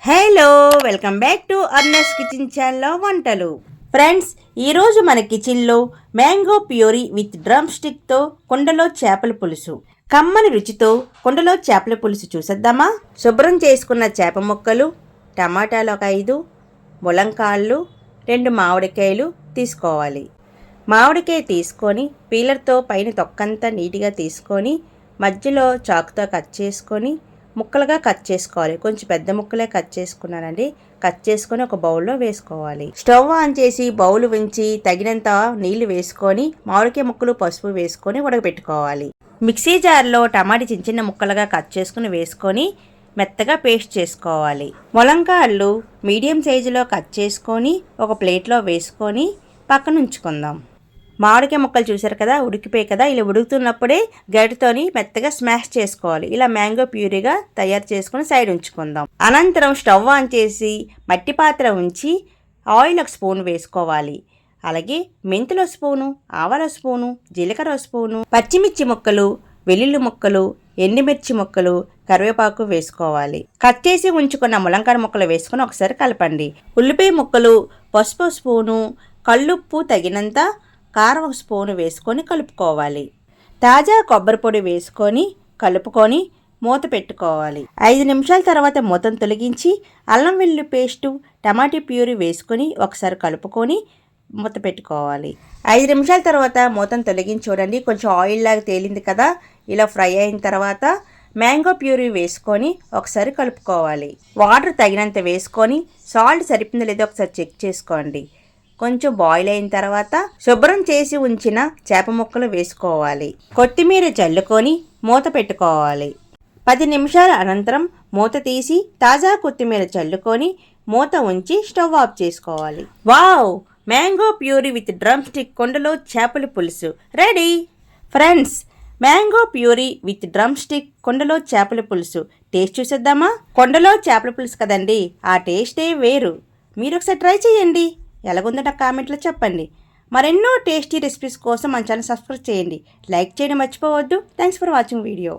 Hello welcome back to అర్నస్ kitchen ఛానల్లో వంటలు. ఫ్రెండ్స్, ఈరోజు మన కిచెన్లో మ్యాంగో ప్యూరీ విత్ డ్రమ్ స్టిక్తో కుండలో చేపల పులుసు, కమ్మని రుచితో కుండలో చేపల పులుసు చూసేద్దామా. శుభ్రం చేసుకున్న చేప ముక్కలు, టమాటాలు ఒక 5, ములంకాళ్ళు, 2 మామిడికాయలు తీసుకోవాలి. మామిడికాయ తీసుకొని పీలర్తో పైన తొక్కంతా నీట్గా తీసుకొని మధ్యలో చాకుతో కట్ చేసుకొని ముక్కలుగా కట్ చేసుకోవాలి. కొంచెం పెద్ద ముక్కలే కట్ చేసుకున్నానండి. కట్ చేసుకొని ఒక బౌల్లో వేసుకోవాలి. స్టవ్ ఆన్ చేసి బౌల్ ఉంచి తగినంత నీళ్లు వేసుకొని మామిడికాయ ముక్కలు, పసుపు వేసుకొని ఉడకబెట్టుకోవాలి. మిక్సీ జార్లో టమాటా చిన్న చిన్న ముక్కలుగా కట్ చేసుకుని వేసుకొని మెత్తగా పేస్ట్ చేసుకోవాలి. ములంకాళ్ళు మీడియం సైజులో కట్ చేసుకొని ఒక ప్లేట్లో వేసుకొని పక్కన ఉంచుకుందాం. మామిడికాయ ముక్కలు చూసారు కదా, ఉడికిపోయి కదా. ఇలా ఉడుకుతున్నప్పుడే గరిటతోని మెత్తగా స్మాష్ చేసుకోవాలి. ఇలా మ్యాంగో ప్యూరీగా తయారు చేసుకుని సైడ్ ఉంచుకుందాం. అనంతరం స్టవ్ ఆన్ చేసి మట్టి పాత్ర ఉంచి ఆయిల్ 1 స్పూన్ వేసుకోవాలి. అలాగే మెంతుల స్పూను, ఆవాల స్పూను, జీలకర్ర స్పూను, పచ్చిమిర్చి ముక్కలు, వెల్లుల్లి ముక్కలు, ఎండుమిర్చి ముక్కలు, కరివేపాకు వేసుకోవాలి. కట్ చేసి ఉంచుకున్న ములంకాయ ముక్కలు వేసుకొని ఒకసారి కలపండి. ఉల్లిపాయ ముక్కలు, పసుపు స్పూను, కల్లుప్పు తగినంత, కారం 1 స్పూను వేసుకొని కలుపుకోవాలి. తాజా కొబ్బరి పొడి వేసుకొని కలుపుకొని మూత పెట్టుకోవాలి. 5 నిమిషాల తర్వాత మూతను తొలగించి అల్లం వెల్లుల్లి పేస్టు, టమాటా ప్యూరీ వేసుకొని ఒకసారి కలుపుకొని మూత పెట్టుకోవాలి. 5 నిమిషాల తర్వాత మూతను తొలగించి చూడండి, కొంచెం ఆయిల్ లాగా తేలింది కదా. ఇలా ఫ్రై అయిన తర్వాత మ్యాంగో ప్యూరీ వేసుకొని ఒకసారి కలుపుకోవాలి. వాటర్ తగినంత వేసుకొని సాల్ట్ సరిపోయిందో లేదో ఒకసారి చెక్ చేసుకోండి. కొంచెం బాయిల్ అయిన తర్వాత శుభ్రం చేసి ఉంచిన చేప ముక్కలు వేసుకోవాలి. కొత్తిమీర చల్లుకొని మూత పెట్టుకోవాలి. 10 నిమిషాల అనంతరం మూత తీసి తాజా కొత్తిమీర చల్లుకొని మూత ఉంచి స్టవ్ ఆఫ్ చేసుకోవాలి. Wow! Mango puree with drum stick కుండలో చేపల పులుసు ready. Friends, mango puree with drum stick కుండలో చేపల పులుసు టేస్ట్ చూసేద్దామా. కుండలో చేపల పులుసు కదండి, ఆ టేస్టే వేరు. మీరు ఒకసారి ట్రై చేయండి. ఎలాగుందో నాకు కామెంట్లో చెప్పండి. మరెన్నో టేస్టీ రెసిపీస్ కోసం మన ఛానల్ సబ్స్క్రైబ్ చేయండి. లైక్ చేయడం మర్చిపోవద్దు. Thanks for watching video.